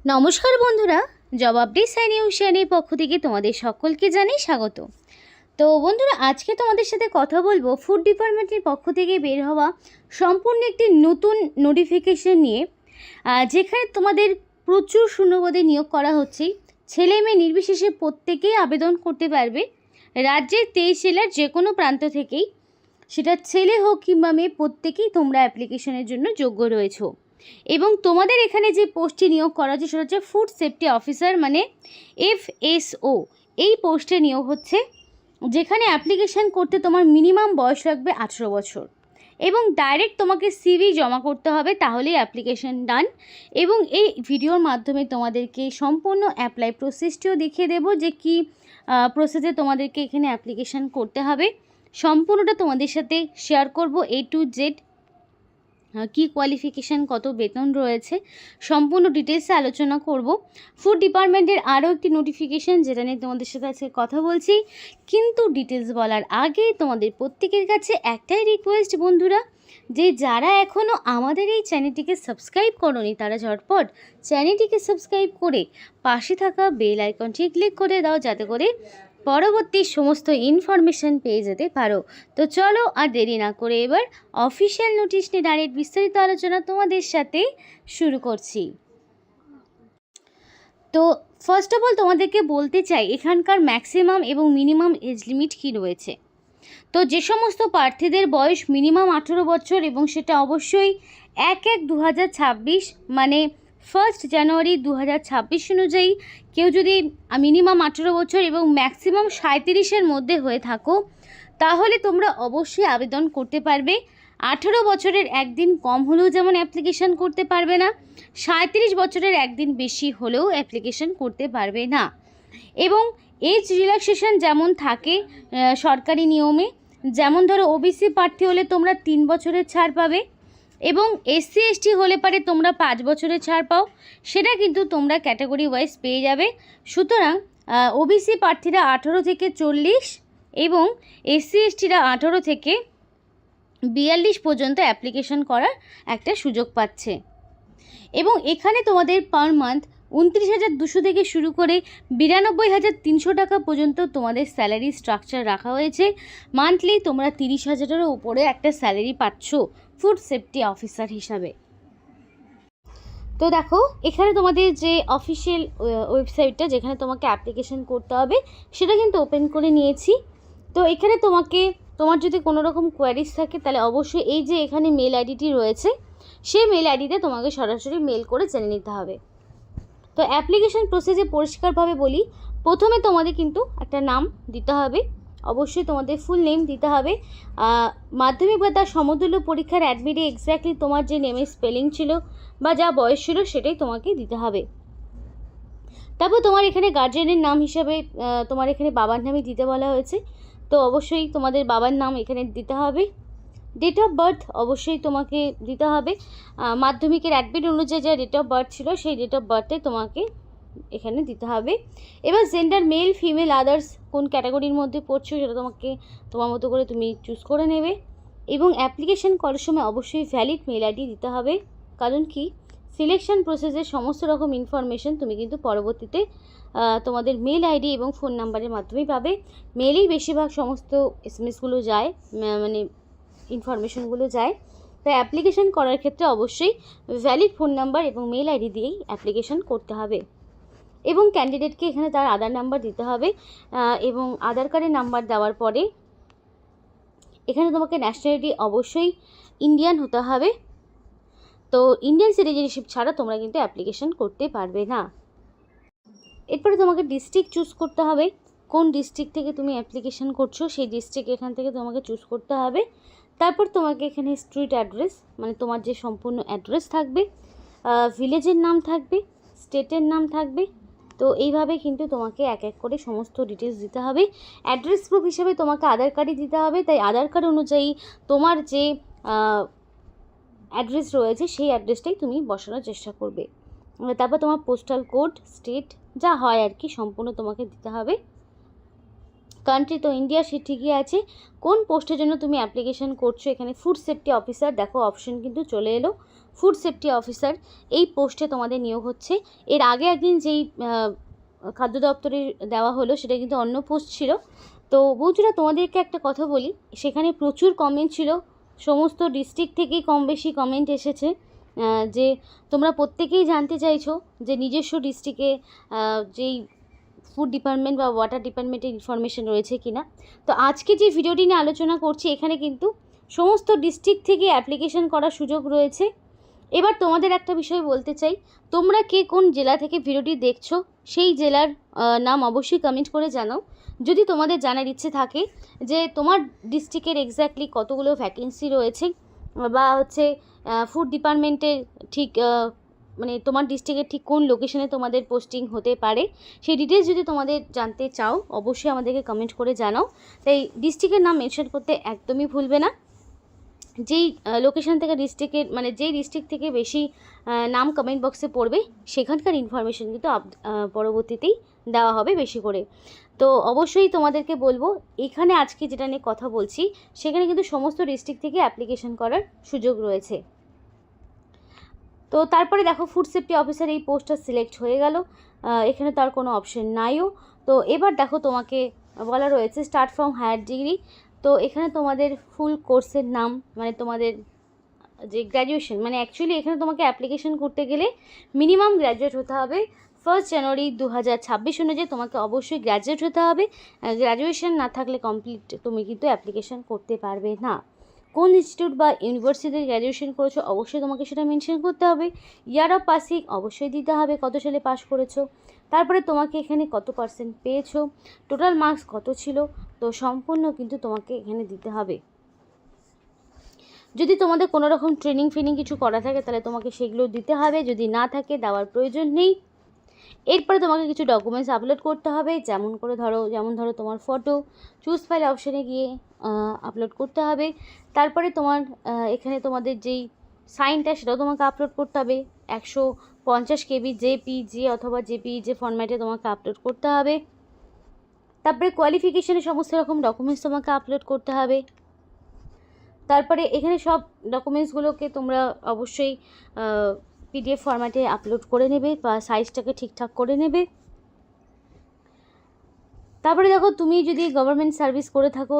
নমস্কার বন্ধুরা, job update সাইনিউশনের পক্ষ থেকে তোমাদের সকলকে জানাই স্বাগত। তো বন্ধুরা, আজকে তোমাদের সাথে কথা বলবো ফুড ডিপার্টমেন্টের পক্ষ থেকে বের হওয়া সম্পূর্ণ একটি নতুন নোটিফিকেশন নিয়ে, যেখানে তোমাদের প্রচুর শূন্যপদে নিয়োগ করা হচ্ছে। ছেলে মেয়ে নির্বিশেষে প্রত্যেকেই আবেদন করতে পারবে। রাজ্যের 23 জেলার যে কোনো প্রান্ত থেকেই, সেটা ছেলে হোক কিংবা মেয়ে, প্রত্যেকেই তোমরা অ্যাপ্লিকেশনের জন্য যোগ্য রয়েছো। এবং তোমাদের এখানে যে পোস্টটি নিয়োগ করা হচ্ছে সেটা হচ্ছে ফুড সেফটি অফিসার, মানে FSO। এই পোস্টে নিয়োগ হচ্ছে, যেখানে অ্যাপ্লিকেশান করতে তোমার মিনিমাম বয়স লাগবে 18 বছর এবং ডাইরেক্ট তোমাকে CV জমা করতে হবে, তাহলেই অ্যাপ্লিকেশান ডান। এবং এই ভিডিওর মাধ্যমে তোমাদেরকে সম্পূর্ণ অ্যাপ্লাই প্রসেসটিও দেখিয়ে দেবো, যে কী প্রসেসে তোমাদেরকে এখানে অ্যাপ্লিকেশান করতে হবে। সম্পূর্ণটা তোমাদের সাথে শেয়ার করব, A to Z, কী কোয়ালিফিকেশান, কত বেতন রয়েছে, সম্পূর্ণ ডিটেলসে আলোচনা করব। ফুড ডিপার্টমেন্টের আরও একটি নোটিফিকেশান, যেটা নিয়ে তোমাদের সাথে আজকে কথা বলছি। কিন্তু ডিটেলস বলার আগে তোমাদের প্রত্যেকের কাছে একটাই রিকোয়েস্ট বন্ধুরা, যে যারা এখনও আমাদের এই চ্যানেলটিকে সাবস্ক্রাইব করোনি, তারা ঝটপট চ্যানেলটিকে সাবস্ক্রাইব করে পাশে থাকা বেল আইকনটি ক্লিক করে দাও, যাতে করে পরবর্তী সমস্ত ইনফরমেশান পেয়ে যেতে পারো। তো চলো আর দেরি না করে এবার অফিসিয়াল নোটিশ নিয়ে ডাইরেক্ট বিস্তারিত আলোচনা তোমাদের সাথে শুরু করছি। তো ফার্স্ট অফ অল তোমাদেরকে বলতে চাই এখানকার ম্যাক্সিমাম এবং মিনিমাম এজ লিমিট কী রয়েছে। তো যে সমস্ত প্রার্থীদের বয়স মিনিমাম 18 বছর এবং সেটা অবশ্যই 1/1/2026 মানে 1 জানুয়ারি 2026 অনুযায়ী, কেউ যদি মিনিমাম 18 বছর এবং ম্যাক্সিমাম 37-এর মধ্যে হয়ে থাকো, তাহলে তোমরা অবশ্যই আবেদন করতে পারবে। 18 বছরের একদিন কম হলেও যেমন অ্যাপ্লিকেশান করতে পারবে না, 37 বছরের একদিন বেশি হলেও অ্যাপ্লিকেশান করতে পারবে না। এবং এজ রিল্যাক্সেশন যেমন থাকে সরকারি নিয়মে, যেমন ধরো OBC প্রার্থী হলে তোমরা 3 বছরের ছাড় পাবে এবং SC ST হলে পারে তোমরা 5 বছরের ছাড় পাও, সেটা কিন্তু তোমরা ক্যাটাগরি ওয়াইজ পেয়ে যাবে। সুতরাং OBC প্রার্থীরা 18 থেকে 40 এবং SC STরা 18 থেকে 42 পর্যন্ত অ্যাপ্লিকেশন করার একটা সুযোগ পাচ্ছে। এবং এখানে তোমাদের পার মান্থ 29,200 থেকে শুরু করে 92,300 টাকা পর্যন্ত তোমাদের স্যালারি স্ট্রাকচার রাখা হয়েছে। মান্থলি তোমরা 30,000-এরও উপরে একটা স্যালারি পাচ্ছ ফুড সেফটি অফিসার হিসাবে। তো দেখো, এখানে তোমাদের যে অফিসিয়াল ওয়েবসাইটটা, যেখানে তোমাকে অ্যাপ্লিকেশন করতে হবে, সেটা কিন্তু ওপেন করে নিয়েছি। তো এখানে তোমার যদি কোনো রকম কোয়ারিজ থাকে, তাহলে অবশ্যই এই যে এখানে মেল আইডিটি রয়েছে, সেই মেল আইডিতে তোমাকে সরাসরি মেল করে জেনে নিতে হবে। তো অ্যাপ্লিকেশন প্রসেসে পরিষ্কারভাবে বলি, প্রথমে তোমাদের কিন্তু একটা নাম দিতে হবে, অবশ্যই তোমাদের ফুল নেম দিতে হবে। মাধ্যমিক বা তার সমতুল্য পরীক্ষার অ্যাডমিটে এক্স্যাক্টলি তোমার যে নেমের স্পেলিং ছিল বা যা বয়স ছিল সেটাই তোমাকে দিতে হবে। তারপর তোমার এখানে গার্জিয়ানের নাম হিসাবে তোমার এখানে বাবার নামই দিতে বলা হয়েছে, তো অবশ্যই তোমাদের বাবার নাম এখানে দিতে হবে। ডেট অফ বার্থ অবশ্যই তোমাকে দিতে হবে, মাধ্যমিকের অ্যাডমিট অনুযায়ী যা ডেট অফ বার্থ ছিল সেই ডেট অফ বার্থে তোমাকে এখানে দিতে হবে। এবার জেন্ডার মেল ফিমেল আদার্স কোন ক্যাটাগরির মধ্যে পড়ছো সেটা তোমার মতো করে তুমি চুজ করে নেবে। এবং অ্যাপ্লিকেশন করার সময় অবশ্যই ভ্যালিড মেল আইডি দিতে হবে, কারণ কি সিলেকশন প্রসেসের সমস্ত রকম ইনফরমেশন তুমি কিন্তু পরবর্তীতে তোমাদের মেল আইডি এবং ফোন নাম্বারের মাধ্যমেই পাবে। মেলেই বেশিরভাগ সমস্ত SMS-গুলো যায়, মানে ইনফরমেশনগুলো যায়। তাই অ্যাপ্লিকেশন করার ক্ষেত্রে অবশ্যই ভ্যালিড ফোন নাম্বার এবং মেল আইডি দিয়েই অ্যাপ্লিকেশন করতে হবে। এবং ক্যান্ডিডেটকে এখানে তার আধার নাম্বার দিতে হবে, এবং আধার কার্ডের নাম্বার দেওয়ার পরে এখানে তোমাকে ন্যাশনালিটি অবশ্যই ইন্ডিয়ান হতে হবে। তো ইন্ডিয়ান সিটিজেনশিপ ছাড়া তোমরা কিন্তু অ্যাপ্লিকেশন করতে পারবে না। এরপরে তোমাকে ডিস্ট্রিক্ট চুজ করতে হবে, কোন ডিস্ট্রিক্ট থেকে তুমি অ্যাপ্লিকেশন করছো সেই ডিস্ট্রিক্ট এখান থেকে তোমাকে চুজ করতে হবে। তারপর তোমাকে এখানে স্ট্রিট অ্যাড্রেস, মানে তোমার যে সম্পূর্ণ অ্যাড্রেস থাকবে, ভিলেজের নাম থাকবে, স্টেটের নাম থাকবে। তো এইভাবে কিন্তু তোমাকে এক এক করে সমস্ত ডিটেলস দিতে হবে। অ্যাড্রেস প্রুফ হিসেবে তোমাকে আধার কার্ডই দিতে হবে, তাই আধার কার্ড অনুযায়ী তোমার যে অ্যাড্রেস রয়েছে সেই অ্যাড্রেসটাই তুমি বসানোর চেষ্টা করবে। তারপর তোমার পোস্টাল কোড, স্টেট যা হয় আর কি সম্পূর্ণ তোমাকে দিতে হবে। কান্ট্রি তো ইন্ডিয়া সে ঠিকই আছে। কোন পোস্টের জন্য তুমি অ্যাপ্লিকেশন করছো, এখানে ফুড সেফটি অফিসার দেখো অপশন কিন্তু চলে এলো। ফুড সেফটি অফিসার এই পোস্টে তোমাদের নিয়োগ হচ্ছে। এর আগে একদিন যেই খাদ্য দপ্তরে দেওয়া হলো সেটা কিন্তু অন্য পোস্ট ছিল। তো বন্ধুরা, তোমাদেরকে একটা কথা বলি, সেখানে প্রচুর কমেন্ট ছিল, সমস্ত ডিস্ট্রিক্ট থেকেই কম বেশি কমেন্ট এসেছে যে তোমরা প্রত্যেকেই জানতে চাইছো যে নিজস্ব ডিস্ট্রিক্টে যেই ফুড ডিপার্টমেন্ট বা ওয়াটার ডিপার্টমেন্টের ইনফরমেশন রয়েছে কিনা। তো আজকে যে ভিডিওটি নিয়ে আলোচনা করছি, এখানে কিন্তু সমস্ত ডিস্ট্রিক্ট থেকে অ্যাপ্লিকেশন করার সুযোগ রয়েছে। এবার তোমাদের একটা বিষয় বলতে চাই, তোমরা কে কোন জেলা থেকে ভিডিওটি দেখছো সেই জেলার নাম অবশ্যই কমেন্ট করে জানাও। যদি তোমাদের জানার ইচ্ছে থাকে যে তোমার ডিস্ট্রিক্টের এক্স্যাক্টলি কতগুলো ভ্যাকেন্সি রয়েছে বা হচ্ছে ফুড ডিপার্টমেন্টের ঠিক মানে তোমার ডিস্ট্রিক্টের ঠিক কোন লোকেশনে তোমাদের পোস্টিং হতে পারে, সেই ডিটেলস যদি তোমাদের জানতে চাও অবশ্যই আমাদেরকে কমেন্ট করে জানাও। তাই ডিস্ট্রিক্টের নাম মেনশন করতে একদমই ভুলবে না। যেই লোকেশন থেকে ডিস্ট্রিক্টের মানে যেই ডিস্ট্রিক্ট থেকে বেশি নাম কমেন্ট বক্সে পড়বে সেখানকার ইনফরমেশন কিন্তু পরবর্তীতেই দেওয়া হবে বেশি করে। তো অবশ্যই তোমাদেরকে বলবো, এখানে আজকে যেটা নিয়ে কথা বলছি সেখানে কিন্তু সমস্ত ডিস্ট্রিক্ট থেকে অ্যাপ্লিকেশন করার সুযোগ রয়েছে। তো তারপরে দেখো, ফুড সেফটি অফিসার এই পোস্টটা সিলেক্ট হয়ে গেল, এখানে তার কোনো অপশন নাইও। তো এবার দেখো, তোমাকে বলা রয়েছে স্টার্ট ফ্রম হায়ার ডিগ্রি। তো এখানে তোমাদের ফুল কোর্সের নাম, মানে তোমাদের যে গ্র্যাজুয়েশন, মানে অ্যাকচুয়ালি এখানে তোমাকে অ্যাপ্লিকেশন করতে গেলে মিনিমাম গ্র্যাজুয়েট হতে হবে। 1 জানুয়ারি 2026 অনুযায়ী তোমাকে অবশ্যই গ্র্যাজুয়েট হতে হবে। গ্র্যাজুয়েশন না থাকলে কমপ্লিট তুমি কিন্তু অ্যাপ্লিকেশন করতে পারবে না। কোন ইনস্টিটিউট বা ইউনিভার্সিটিতে গ্র্যাজুয়েশন করেছো অবশ্যই তোমাকে সেটা মেনশন করতে হবে। ইয়ার অফ পাসিং অবশ্যই দিতে হবে, কত সালে পাস করেছো। তারপরে তোমাকে এখানে কত পার্সেন্ট পেয়েছো, টোটাল মার্কস কত ছিল, তো সম্পূর্ণ কিন্তু তোমাকে এখানে দিতে হবে। যদি তোমাদের কোনো রকম ট্রেনিং কিছু করা থাকে তাহলে তোমাকে সেগুলো দিতে হবে, যদি না থাকে দেওয়ার প্রয়োজন নেই। এরপরে তোমাকে কিছু ডকুমেন্টস আপলোড করতে হবে, যেমন ধরো তোমার ফটো, চুজ ফাইল অপশানে গিয়ে আপলোড করতে হবে। তারপরে তোমার এখানে তোমাদের যেই সাইনটা সেটাও তোমাকে আপলোড করতে হবে। 150 KB জেপিজি অথবা জেপিইজি ফরম্যাটে তোমাকে আপলোড করতে হবে। তারপরে কোয়ালিফিকেশানের সমস্ত রকম ডকুমেন্টস তোমাকে আপলোড করতে হবে। তারপরে এখানে সব ডকুমেন্টসগুলোকে তোমরা অবশ্যই PDF ফরম্যাটে আপলোড করে নেবে বা সাইজটাকে ঠিকঠাক করে নেবে। তারপরে দেখো, তুমি যদি গভর্নমেন্ট সার্ভিস করে থাকো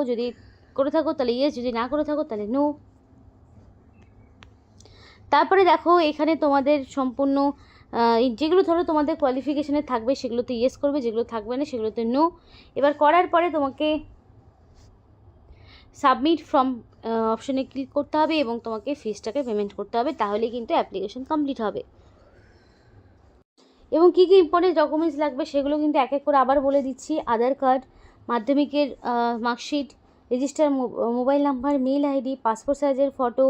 তাহলে ইয়েস, যদি না করে থাকো তাহলে নো। তারপরে দেখো, এখানে তোমাদের সম্পূর্ণ যেগুলো ধরো তোমাদের কোয়ালিফিকেশানে থাকবে সেগুলোতে ইয়েস করবে, যেগুলো থাকবে না সেগুলোতে নো। এবার করার পরে তোমাকে সাবমিট ফ্রম অপশানে ক্লিক করতে হবে এবং তোমাকে ফিসটাকে পেমেন্ট করতে হবে, তাহলে কিন্তু অ্যাপ্লিকেশন কমপ্লিট হবে। এবং কী কী ইম্পর্টেন্ট ডকুমেন্টস লাগবে সেগুলো কিন্তু এক এক করে আবার বলে দিচ্ছি। আধার কার্ড, মাধ্যমিকের marksheet, register mobile number, mail ID, passport সাইজের ফটো,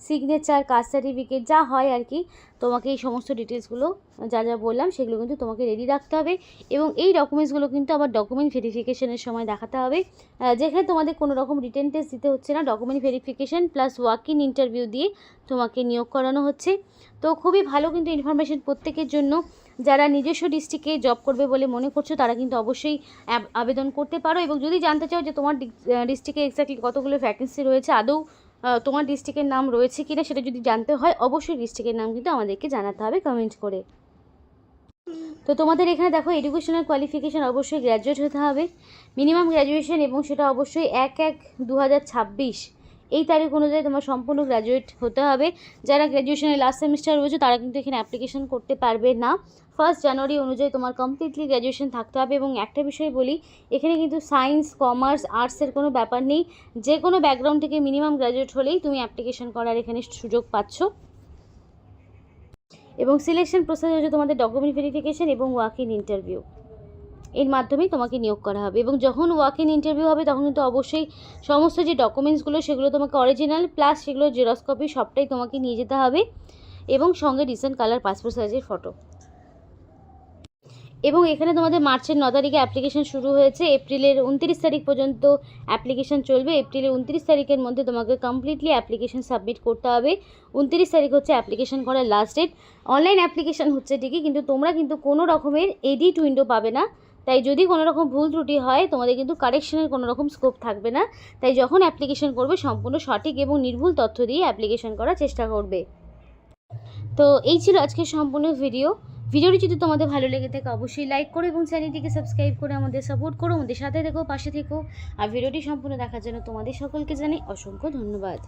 সিগনেচার, কাস্ট সার্টিফিকেট, যা হয় আর কি। তোমাকে এই সমস্ত ডিটেলসগুলো যা বললাম সেগুলো কিন্তু তোমাকে রেডি রাখতে হবে। এবং এই ডকুমেন্টসগুলো কিন্তু আবার ডকুমেন্ট ভেরিফিকেশনের সময় দেখাতে হবে, যেখানে তোমাদের কোনো রকম রিটেন টেস্ট দিতে হচ্ছে না, document verification plus walk in interview দিয়ে তোমাকে নিয়োগ করানো হচ্ছে। তো খুবই ভালো কিন্তু ইনফরমেশন প্রত্যেকের জন্য। যারা নিজস্ব ডিস্ট্রিক্টে জব করবে বলে মনে করছো তারা কিন্তু অবশ্যই আবেদন করতে পারো। এবং যদি জানতে চাও যে তোমার ডিস্ট্রিক্টে এক্স্যাক্টলি কতগুলো ভ্যাকেন্সি রয়েছে, আদৌ তোমার ডিস্ট্রিক্টের নাম রয়েছে কিনা সেটা যদি জানতে হয় অবশ্যই ডিস্ট্রিক্টের নাম কিন্তু আমাদেরকে জানাতে হবে কমেন্ট করে। তো তোমাদের এখানে দেখো, এডুকেশনাল কোয়ালিফিকেশান অবশ্যই গ্র্যাজুয়েট হতে হবে, মিনিমাম গ্র্যাজুয়েশন, এবং সেটা অবশ্যই 1/1/2026 এই তারিখ অনুযায়ী তোমার সম্পূর্ণ গ্র্যাজুয়েট হতে হবে। যারা গ্র্যাজুয়েশনের লাস্ট সেমিস্টার রয়েছে তারা কিন্তু এখানে অ্যাপ্লিকেশন করতে পারবে না। 1 জানুয়ারি অনুযায়ী তোমার কমপ্লিটলি গ্র্যাজুয়েশন থাকতে হবে। এবং একটা বিষয় বলি, এখানে কিন্তু সায়েন্স, কমার্স, আর্টসের কোনো ব্যাপার নেই, যে কোনো ব্যাকগ্রাউন্ড থেকে মিনিমাম গ্র্যাজুয়েট হলেই তুমি অ্যাপ্লিকেশন করার এখানে সুযোগ পাচ্ছ। এবং সিলেকশন প্রসেস হচ্ছে তোমাদের ডকুমেন্ট ভেরিফিকেশন এবং ওয়াক ইন ইন্টারভিউ, এর মাধ্যমেই তোমাকে নিয়োগ করা হবে। এবং যখন ওয়াক ইন ইন্টারভিউ হবে তখন কিন্তু অবশ্যই সমস্ত যে ডকুমেন্টসগুলো সেগুলো তোমাকে অরিজিনাল প্লাস সেগুলো জেরক্স কপি সবটাই তোমাকে নিয়ে যেতে হবে, এবং সঙ্গে রিসেন্ট কালার পাসপোর্ট সাইজের ফটো। এবং এখানে তোমাদের মার্চের 9 তারিখে অ্যাপ্লিকেশন শুরু হয়েছে, এপ্রিলের 29 তারিখ পর্যন্ত অ্যাপ্লিকেশন চলবে। এপ্রিলের 29 তারিখের মধ্যে তোমাকে কমপ্লিটলি অ্যাপ্লিকেশন সাবমিট করতে হবে। 29 তারিখ হচ্ছে অ্যাপ্লিকেশন করার লাস্ট ডেট। অনলাইন অ্যাপ্লিকেশন হচ্ছে ঠিকই, কিন্তু তোমরা কিন্তু কোনো রকমের এডিট উইন্ডো পাবে না। তাই যদি কোনো রকম ভুল ত্রুটি হয় তোমাদের কিন্তু কারেকশনের কোনো রকম স্কোপ থাকবে না। তাই যখন অ্যাপ্লিকেশন করবে সম্পূর্ণ সঠিক এবং নির্ভুল তথ্য দিয়ে অ্যাপ্লিকেশন করার চেষ্টা করবে। তো এই ছিল আজকের সম্পূর্ণ ভিডিওটি যদি তোমাদের ভালো লেগে থাকে অবশ্যই লাইক করো এবং চ্যানেলটিকে সাবস্ক্রাইব করে আমাদের সাপোর্ট করো, আমাদের সাথে থেকো, পাশে থেকো। আর ভিডিওটি সম্পূর্ণ দেখার জন্য তোমাদের সকলকে জানাই অসংখ্য ধন্যবাদ।